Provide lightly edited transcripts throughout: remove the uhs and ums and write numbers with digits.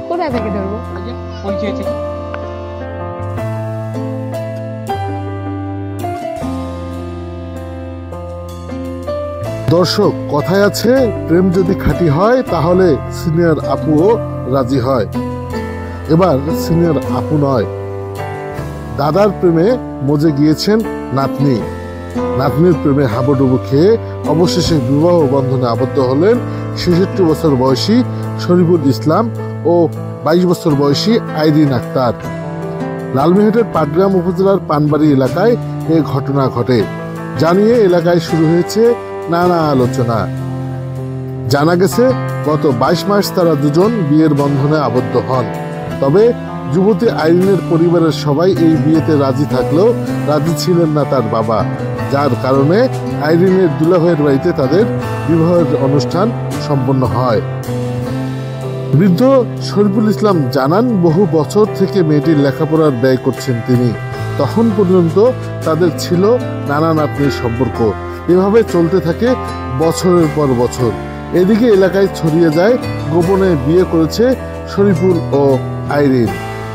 কোথায় থেকে ধরবো? দর্শক, কথায় আছে প্রেম যদি খাঁটি হয় তাহলে সিনিয়র আপুও রাজি হয়। এবার সিনিয়র আপু নয়, দাদার প্রেমে মজে গিয়েছেন নাতনি। নাতনির প্রেমে হাবুডুবু খেয়ে অবশেষে বিবাহ বন্ধনে আবদ্ধ হলেন ৬৬ বছর বয়সী শরীফুল ইসলাম ও ২২ বছর বয়সী আইরিন আক্তার। লালমিরহাটের পাটগ্রাম উপজেলার পানবাড়ি এলাকায় এ ঘটনা ঘটে। জানিয়ে এলাকায় শুরু হয়েছে নানা আলোচনা। জানা গেছে গত ২২ মাস তারা দুজন বিয়ের বন্ধনে আবদ্ধ হন। তবে যুবতী আইরিনের পরিবারের সবাই এই বিয়েতে রাজি থাকলেও রাজি ছিলেন না তার বাবা, যার কারণে আইরিনের দুলাভাইয়ের বাড়িতে তাদের বিবাহের অনুষ্ঠান সম্পন্ন হয়। বৃদ্ধ শরীফুল ইসলাম জানান, বহু বছর থেকে মেয়েটির লেখাপড়ার ব্যয় করছেন তিনি। তখন পর্যন্ত তাদের ছিল নানা নাতনির সম্পর্ক। এভাবে চলতে থাকে বছরের পর বছর। এদিকে এলাকায় ছড়িয়ে যায় গোপনে বিয়ে করেছে শরীফুল ও আইরিন।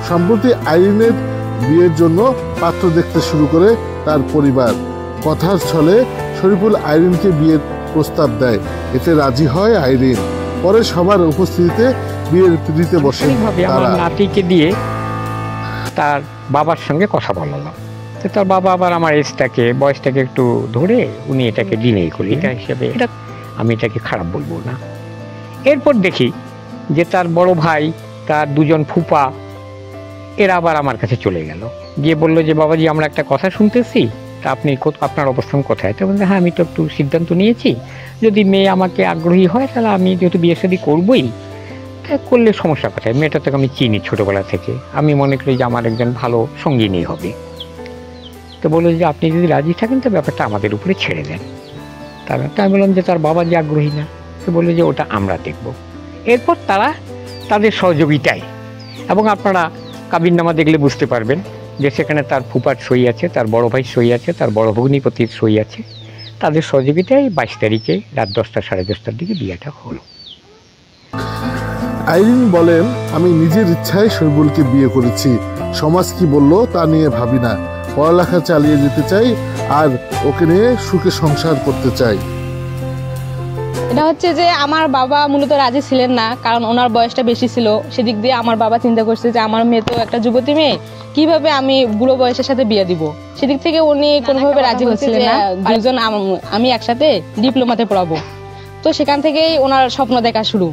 সম্প্রতি আইরিনের বিয়ের জন্য পাত্র দেখতে শুরু করে তার পরিবার। কথার ছলে শরীফুল আইরিনকে বিয়ের প্রস্তাব দেয়। এতে রাজি হয় আইরিন। পরে সবার উপস্থিতিতে বিয়ের পিঁড়িতে বসেন তারা। নাতিকে দিয়ে তার বাবার সঙ্গে কথা বলালাম। তো তার বাবা আবার আমার বয়সটাকে একটু ধরে উনি এটাকে ডিনাই করি, এটা হিসেবে আমি এটাকে খারাপ বলবো না। এরপর দেখি যে তার বড় ভাই, তার দুজন ফুপা, এরা আবার আমার কাছে চলে গেল, গিয়ে বললো যে বাবাজি আমরা একটা কথা শুনতেছি, তা আপনি আপনার অবস্থান কোথায়? তো বলতে হ্যাঁ আমি তো একটু সিদ্ধান্ত নিয়েছি, যদি মেয়ে আমাকে আগ্রহী হয় তাহলে আমি যেহেতু বিয়ে শাদী করবোই, করলে সমস্যা কোথায়? মেয়েটা থেকে আমি চিনি ছোটোবেলা থেকে, আমি মনে করি যে আমার একজন ভালো সঙ্গিনী হবে। তো বললো যে আপনি যদি রাজি থাকেন তো ব্যাপারটা আমাদের উপরে ছেড়ে দেন। আমি বললাম যে তার বাবা যে আগ্রহী না, তো বললো যে ওটা আমরা দেখব। এরপর তারা তাদের সহযোগিতায়, এবং আপনারা কাবিননামা দেখলে বুঝতে পারবেন যে সেখানে তার ফুপার সই আছে, তার বড় ভাই সই আছে, তার বড় ভগ্নিপতির সই আছে। তাদের সহযোগিতায় ২২ তারিখে রাত ১০টা সাড়ে ১০টার দিকে বিয়েটা হলো। আইরিন বলেন, আমি নিজের ইচ্ছায় শরীফুলকে বিয়ে করেছি। সমাজ কি বললো তা নিয়ে ভাবি না। পড়ালেখা চালিয়ে যেতে চাই আর ওকে নিয়ে সুখে সংসার করতে চাই। এটা হচ্ছে যে আমার বাবা মূলত রাজি ছিলেন না, কারণ ওনার বয়সটা বেশি ছিল। সেদিক দিয়ে আমার বাবা চিন্তা করছে যে আমার মেয়ে তো একটা যুবতী মেয়ে, কিভাবে আমি বুড়ো বয়সের সাথে বিয়ে দিব। সেদিক থেকে উনি কোনোভাবে রাজি হচ্ছিলেন না। দুজন আমি একসাথে ডিপ্লোমাতে পড়াবো। তো সেখান থেকেই ওনার স্বপ্ন দেখা শুরু।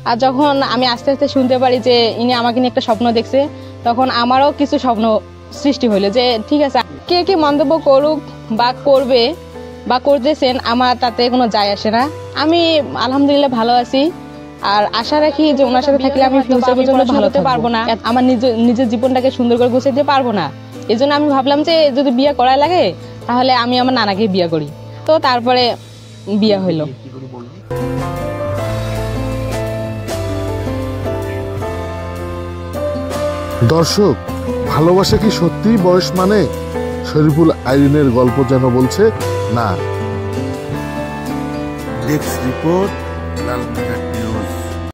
আর যখন আমি আস্তে আস্তে শুনতে পারি যে ইনি আমাকে নিয়ে একটা স্বপ্ন দেখছে, তখন আমারও কিছু স্বপ্ন সৃষ্টি হইলো যে ঠিক আছে, কে কি মন্তব্য করুক বা করবে বা করতেছেন, আমার তাতে কোনো যায় আসে না। আমি আলহামদুলিল্লাহ ভালো আছি, আর আশা রাখি যে ওনার সাথে থাকলে আমি ফিউচার পর্যন্ত ভালো হতে পারবো না, আমার নিজের জীবনটাকে সুন্দর করে গুছাইতে পারবো না। এই জন্য আমি ভাবলাম যে যদি বিয়ে করাই লাগে তাহলে আমি আমার নানাকে বিয়ে করি। তো তারপরে বিয়ে হইলো। দর্শক, ভালোবাসা কি সত্যি বয়স মানে? শরীফুল আইরিনের গল্প যেন বলছে না। Desk report, লালমিরহাট।